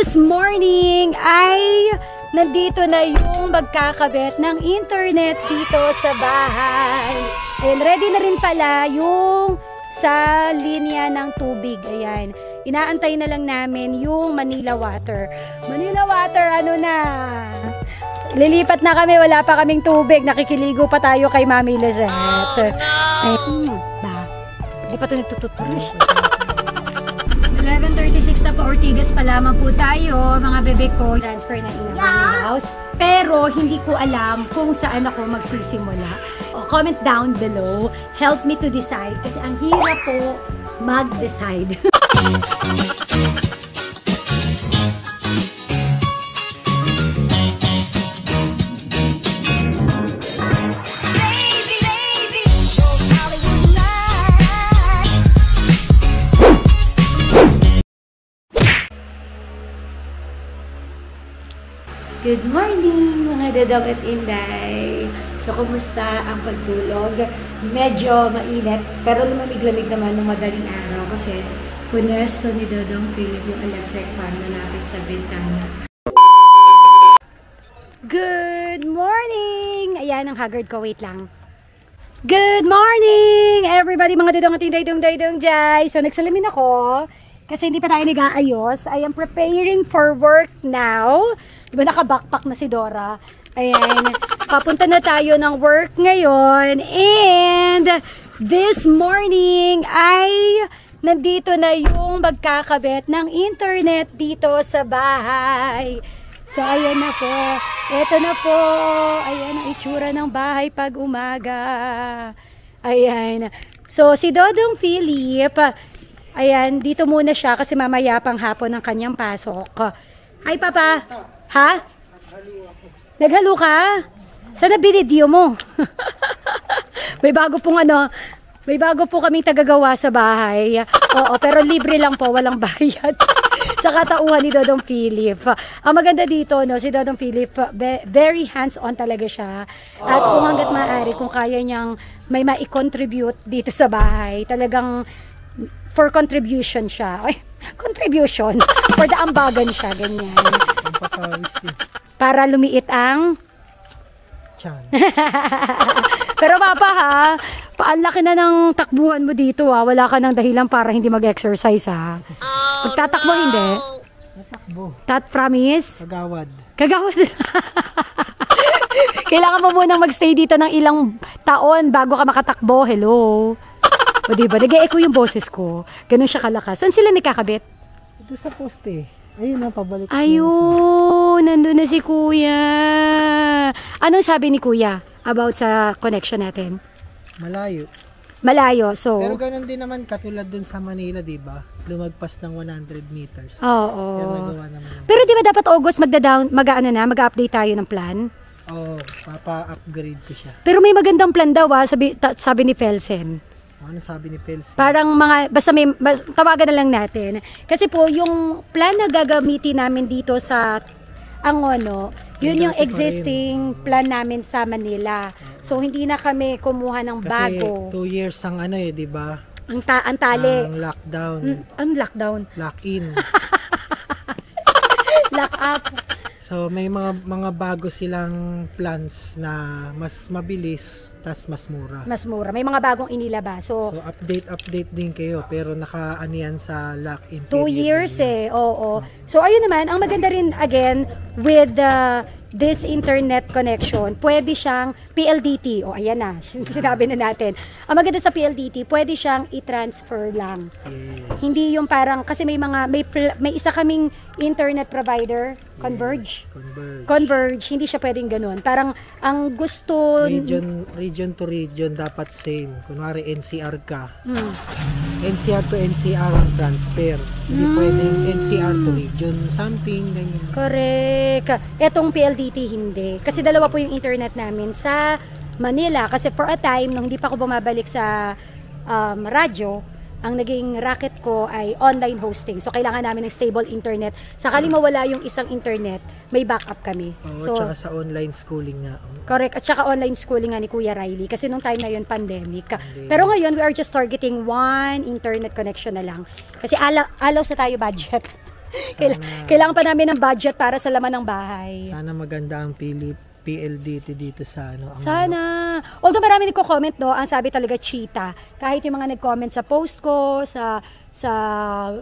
This morning ay nandito na yung magkakabit ng internet dito sa bahay. Ayan, ready na rin pala yung sa linya ng tubig. Ayan, inaantay na lang namin yung Manila Water. Manila Water, ano na? Lilipat na kami, wala pa kaming tubig. Nakikiligo pa tayo kay Mami Lizette. Oh, no. Hindi pa ito nagtututurish. 11:36 na po, Ortigas pa lamang po tayo, mga bebe ko. Transfer na in our house. Pero hindi ko alam kung saan ako magsisimula. Comment down below. Help me to decide. Kasi ang hirap po mag-decide. Good morning mga dadang at inday. So, kumusta ang pagtulog? Medyo mainit, pero lumamig-lamig naman ng madaling araw kasi punesto ni Dodong Philip yung electric fan na lapit sa bintana. Good morning! Ayan ang haggard ko, wait lang. Good morning everybody mga dadang at inday, dong jay. So, nagsalamin ako kasi hindi pa tayo nag-aayos. I am preparing for work now. Diba naka-backpack na si Dora? Ayan, papunta na tayo ng work ngayon. And this morning ay nandito na yung magkakabit ng internet dito sa bahay. So ayan na po. Ito na po. Ayan ang itsura ng bahay pag umaga. Ayan. So si Dodong Philip, ayan, dito muna siya kasi mamaya pang hapon ang kanyang pasok. Hi, Papa. Ha? Naghalo ka? Sana binidyo mo. May bago pong may bago po kaming tagagawa sa bahay. Oo, pero libre lang po, walang bayad. Sa katauhan ni Dodong Philip. Ang maganda dito, no, si Dodong Philip, very hands-on talaga siya. At kung hanggat maaari, kung kaya niyang may ma-contribute dito sa bahay, talagang for contribution siya. Ay, contribution. For the ambagan siya, ganyan. Para lumiit ang tiyan. Pero Papa ha, ang laki na ng takbuhan mo dito ha. Wala ka ng dahilan para hindi mag-exercise ha. Magtatakbo hindi? Tatakbo. Promise? Kagawad. Kagawad. Kailangan mo munang magstay dito ng ilang taon bago ka makatakbo. Hello. O diba, nag-e-echo yung boses ko. Ganun siya kalakas. Saan sila nakakabit? Ito sa poste. Ayun na, pabalik. Ayun, nandun na si Kuya. Anong sabi ni Kuya about sa connection natin? Malayo. Malayo, so... Pero ganun din naman, katulad dun sa Manila, diba? Lumagpas ng 100 meters. Oo. Pero nagawa naman. Pero diba dapat August mag-update tayo ng plan? Oo, papa-upgrade ko siya. Pero may magandang plan daw sabi ni Felsen. Ano sabi ni Pels? Parang tawagan na lang natin. Kasi po, yung plan na gagamitin namin dito sa yun yung existing plan namin sa Manila. So, hindi na kami kumuha ng bago. Kasi 2 years ang di ba? Ang tali. Ang lockdown. Ang lockdown? Lock-in. Lock up. So, may mga bago silang plans na mas mabilis tas mas mura. Mas mura. May mga bagong inilabas. So update din kayo pero naka-aniyan sa lock-in 2 years Oo. So ayun naman, ang maganda rin again with this internet connection, pwede siyang PLDT. O ayan na, sinabi na natin. Ang maganda sa PLDT, pwede siyang i-transfer lang. Yes. Hindi yung parang kasi may isa kaming internet provider, Converge. Converge, hindi siya pwedeng ganoon. Parang ang gusto region to region dapat same. Kunwari NCR ka. NCR to NCR ang transfer. Hindi pwedeng NCR to region something ganyan. Correct. Etong PLDT hindi. Kasi dalawa po yung internet namin sa Manila. Kasi for a time, nung hindi pa ako bumabalik sa radyo, ang naging racket ko ay online hosting. So, kailangan namin ng stable internet. Sakaling mawala yung isang internet, may backup kami. Oo, so, tsaka sa online schooling nga. Correct. At saka online schooling nga ni Kuya Riley. Kasi nung time na yun, pandemic. Pero ngayon, we are just targeting one internet connection na lang. Kasi alaw sa tayo budget. Kailangan pa namin ng budget para sa laman ng bahay. Sana maganda ang PLDT dito sa ano. Sana. Although marami nagko-comment, no, ang sabi talaga cheetah. Kahit yung mga nag-comment sa post ko, sa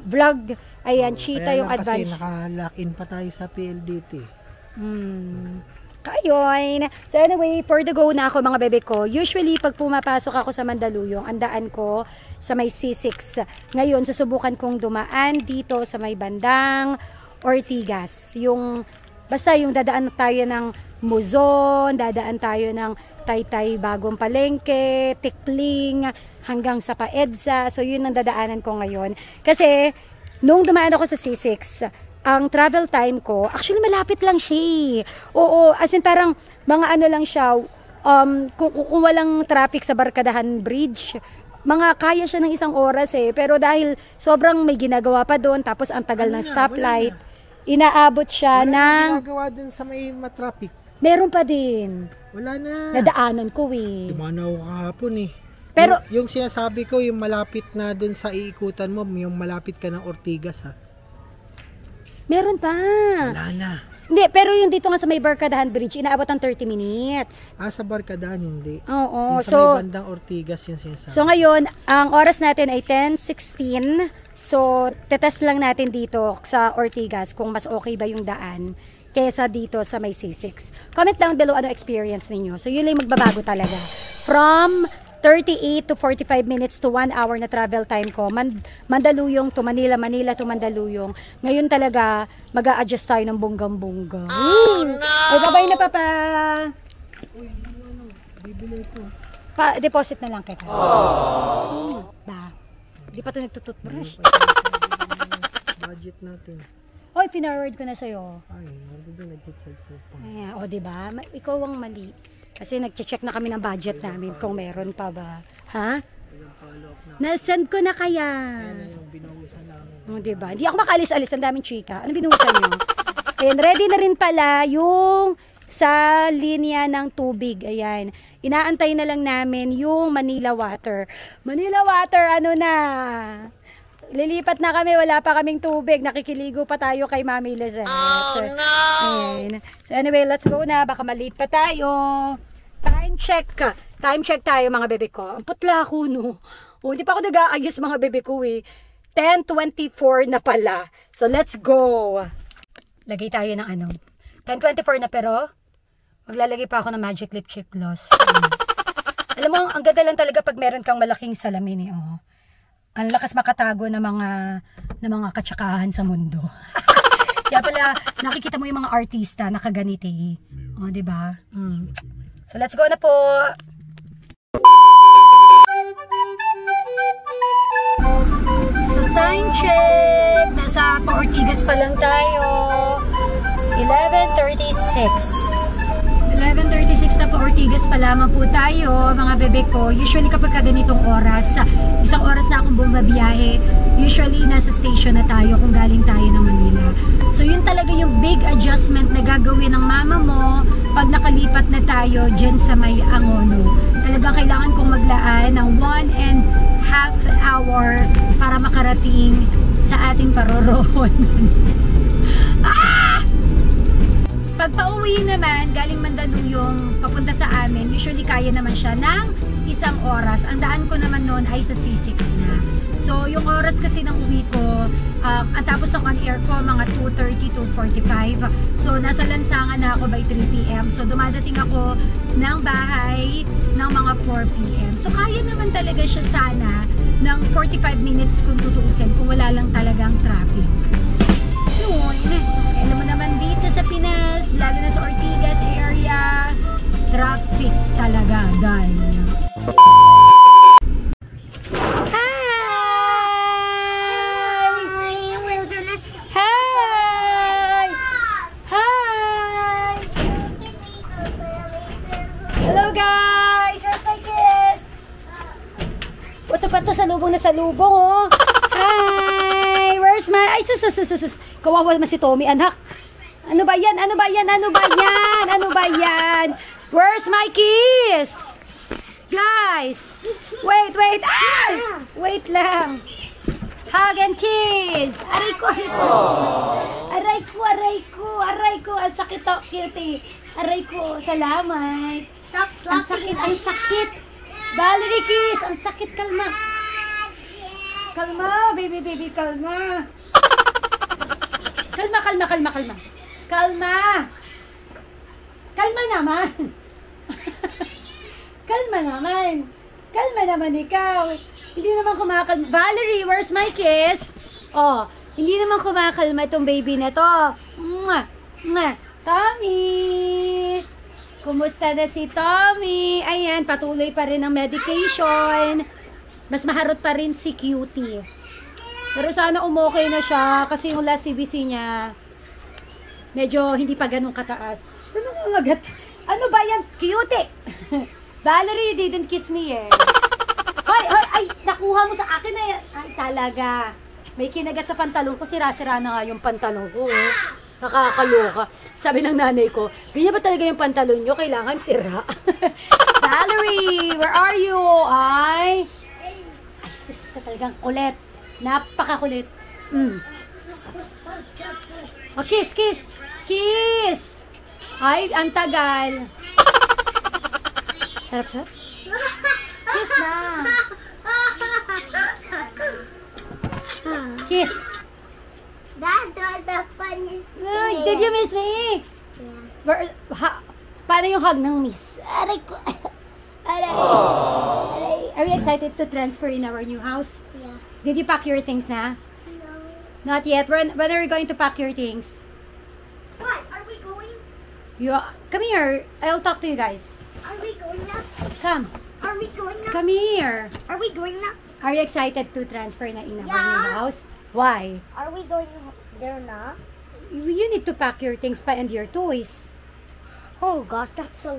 vlog, ayan, cheetah yung advance. Kasi naka-lock in pa tayo sa PLDT. Ayun. So anyway, for the go na ako mga bebe ko. Usually, pag pumapasok ako sa Mandaluyong, ang daan ko sa may C6. Ngayon, susubukan kong dumaan dito sa may bandang Ortigas. Basta yung dadaan tayo ng Muzon, dadaan tayo ng Taytay Bagong Palengke, Tikling, hanggang sa Paedsa. So yun ang dadaanan ko ngayon. Kasi, nung dumaan ako sa C6, ang travel time ko, actually malapit lang siya. Oo, as in parang mga ano lang siya, kung walang traffic sa Barkadahan Bridge, kaya siya ng 1 oras eh. Pero dahil sobrang may ginagawa pa doon, tapos ang tagal ng stoplight, inaabot siya ng... ginagawa doon sa may matraffic. Meron pa din. Wala na. Nadaanan ko eh. Dumanaw kahapon eh. Pero, yung sinasabi ko, yung malapit na doon sa iikutan mo, yung malapit ka ng Ortigas ha. Meron pa. Wala na. Hindi, pero yung dito nga sa may Barkadahan Bridge, inaabot ng 30 minutes. Sa Barkadahan hindi. Oo. Yung sa may bandang Ortigas yung sinasabi. So ngayon, ang oras natin ay 10:16. So, tetest lang natin dito sa Ortigas kung mas okay ba yung daan kesa dito sa may C6. Comment down below ano experience ninyo. So, yun lang magbabago talaga. From 38 to 45 minutes to 1 hour na travel time ko. Mandaluyong to Manila, Manila to Mandaluyong. Ngayon talaga, mag-a-adjust tayo ng bonggang-bongga. Oh, no! Ay, babay na, Papa! Uy, bibili ko. Deposit na lang kita. Di pa ito nagtututbrush. Budget natin. Oy, pinarward ko na sa'yo. Ay, nandun nagtututbrush. Ayan, o diba? Ikaw ang mali. Kasi nag-check na kami ng budget namin kung meron pa ba. Ha? Na-send ko na kaya. Yan yung binuhusan namin. O diba? Hindi ako makaalis-alis. Ang daming chika. Ano binuhusan nyo? Ayan, ready na rin pala yung sa linya ng tubig. Ayan. Inaantay na lang namin yung Manila Water. Manila Water, ano na? Lilipat na kami, wala pa kaming tubig. Nakikiligo pa tayo kay Mami Lizette. Oh, no! Ayan. So anyway, let's go na. Baka malate pa tayo. Time check. Time check tayo mga bebe ko. Ang putla ako, no? O, hindi pa ako nag-aayos mga bebe ko eh. 10:24 na pala. So let's go. Lagay tayo ng ano. 10:24 na pero maglalagay pa ako ng Magic Lip Cheek Gloss. Alam mo, ang ganda lang talaga pag meron kang malaking salamin eh. Oh. Ang lakas makatago ng mga katsakahan sa mundo. Kaya pala, nakikita mo yung mga artista nakaganiti. O, diba? So, let's go na po! So, time check! Nasa Ortigas pa lang tayo. 11:36. 11:36 na po, Ortigas pa lamang po tayo, mga bebe ko. Usually kapag ganitong oras, 1 oras na akong bumabiyahe, usually nasa station na tayo kung galing tayo ng Manila. So yun talaga yung big adjustment na gagawin ng mama mo pag nakalipat na tayo dyan sa may Angono. Talagang kailangan kong maglaan ng 1.5 hour para makarating sa ating paroroon. Pag pauwi naman, galing Mandaluyong, papunta sa amin, usually kaya naman siya ng 1 oras. Ang daan ko naman noon ay sa C6 na. So, yung oras kasi ng uwi ko, ang tapos ng on-air ko, mga 2:30 to 45. So, nasa lansangan na ako by 3 p.m. So, dumadating ako ng bahay ng mga 4 p.m. So, kaya naman talaga siya sana ng 45 minutes kung tutuusin, kung wala lang talagang traffic. Yun. Alam mo naman dito sa Pinas, lalo na sa Ortigas area, traffic talaga, guys. To salubong na salubong, oh. Hi! Where's my... Ay, sus. Kawawa naman si Tommy, anak. Ano ba yan? Ano ba yan? Ano ba yan? Ano ba yan? Where's my kiss? Guys! Wait! Ah! Wait lang. Hug and kiss! Aray ko! Aray ko, aray ko, aray ko! Ang sakit to, cutie! Aray ko, salamat! Stop Ang sakit, ang sakit! Valerie, kiss! Ang sakit, kalma! Kalma, baby, baby, kalma! Kalma, kalma, kalma, kalma! Kalma! Kalma naman! Kalma naman! Kalma naman ikaw! Hindi naman kumakalma. Valerie, where's my kiss? Oh, hindi naman kumakalma itong baby na to. Mwah! Mwah! Tommy! Kumusta na si Tommy? Ayan, patuloy pa rin ang medication. Mas maharot pa rin si Cutie. Pero sana umokay na siya kasi yung last CBC niya medyo hindi pa ganun kataas. Ano ba yan? Cutie! Valerie, you didn't kiss me eh. Ay, nakuha mo sa akin na yan. Ay, talaga. May kinagat sa pantalon ko. Sira-sira na nga yung pantalon ko. Eh. Nakakaloka. Sabi ng nanay ko, ganyan ba talaga yung pantalon nyo? Kailangan sira. Valerie, where are you? Ay, sis, talagang kulit. Napakakulit. Oh, kiss, kiss. Kiss. Ay, ang tagal. Sarap siya? Kiss na. Kiss. That was the funniest thing. Did you miss me? Yeah. Paano yung hug ng miss? Aray ko. Aray. Aray. Are you excited to transfer in our new house? Yeah. Did you pack your things na? No. Not yet. When are you going to pack your things? What? Are we going? Come here. I'll talk to you guys. Are we going now? Come. Are we going now? Come here. Are we going now? Are you excited to transfer na in our Yeah. new house? Why? Are we going there now? You need to pack your things pa and your toys. Oh gosh, that's so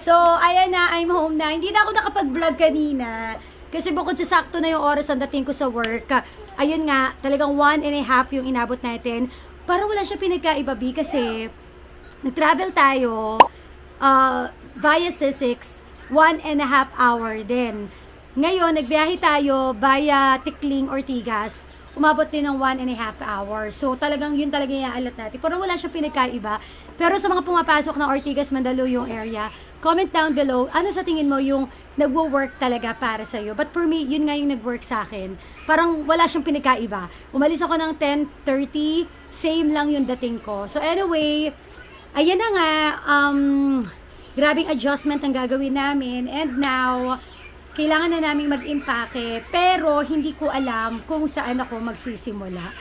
So, ayan na, I'm home na. Hindi na ako nakapag-vlog kanina. Kasi bukod sa sakto na yung oras ang dating ko sa work, ayun nga, talagang 1.5 yung inabot natin. Parang wala siya pinagkaibabi kasi nag-travel tayo via C6, 1.5 hour din. Ngayon, nagbiyahe tayo via Tikling, Ortigas. Umabot din ng 1.5 hours. So, talagang yun talaga yung alat natin. Parang wala siya pinagkaiba. Pero sa mga pumapasok ng Ortigas, Mandaluyong area, comment down below, ano sa tingin mo yung nagwo-work talaga para sa'yo? But for me, yun nga yung nag-work sa akin. Parang wala siyang pinagkaiba. Umalis ako ng 10:30, same lang yung dating ko. So, anyway, ayan na nga, grabing adjustment ang gagawin namin. And now, kailangan na namin mag-impake, pero hindi ko alam kung saan ako magsisimula.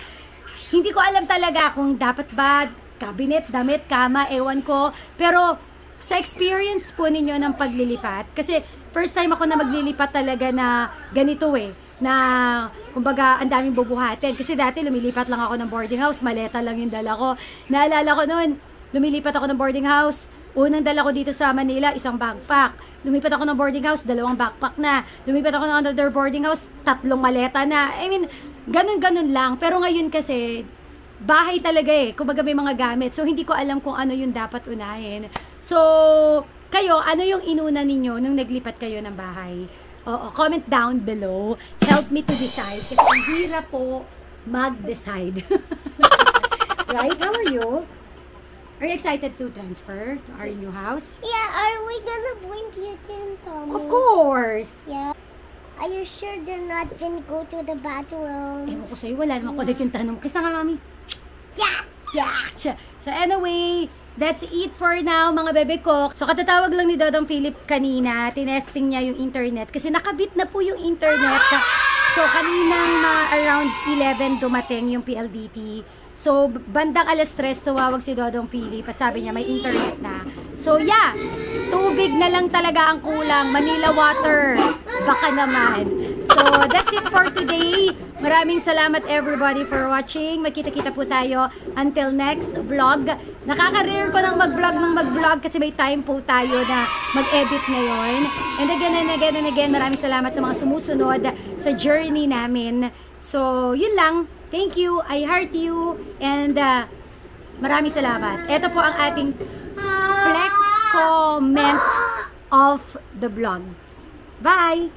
Hindi ko alam talaga kung dapat ba cabinet, damit, kama, ewan ko. Pero sa experience po ninyo ng paglilipat, kasi first time ako na maglilipat talaga na ganito eh, na kumbaga ang daming bubuhatin. Kasi dati lumilipat lang ako ng boarding house, maleta lang yung dala ko. Naalala ko noon, lumilipat ako ng boarding house, unang dala ko dito sa Manila, isang backpack. Lumipat ako ng boarding house, 2 backpack na. Lumipat ako ng another boarding house, 3 maleta na. I mean, ganun-ganun lang. Pero ngayon kasi, bahay talaga eh. Kumbaga may mga gamit. So, hindi ko alam kung ano yung dapat unahin. So, kayo, ano yung inuna ninyo nung naglipat kayo ng bahay? Oo, comment down below. Help me to decide. Kasi ang hirap po mag-decide. Right? How are you? Are you excited to transfer to our new house? Yeah, are we gonna bring you to Tommy? Of course! Yeah. Are you sure they're not gonna go to the bathroom? Ewan ko sa'yo, wala naman connect yung tanong. Kisa nga, mami. Yeah! Yeah! So anyway, that's it for now, mga bebe ko. So katatawag lang ni Dodong Philip kanina. Tinesting niya yung internet. Kasi nakabit na po yung internet. So kaninang around 11 dumating yung PLDT. So, bandang 3:00, tumawag si Dodong Philip at sabi niya may internet na. So, yeah, tubig na lang talaga ang kulang. Manila water, baka naman. So, that's it for today. Maraming salamat everybody for watching. Magkita-kita po tayo until next vlog. Nakaka-rare ko ng mag-vlog kasi may time po tayo na mag-edit ngayon. And again, maraming salamat sa mga sumusunod sa journey namin. So, yun lang. Thank you, I heart you, and maraming salamat. Ito po ang ating flex comment of the vlog. Bye!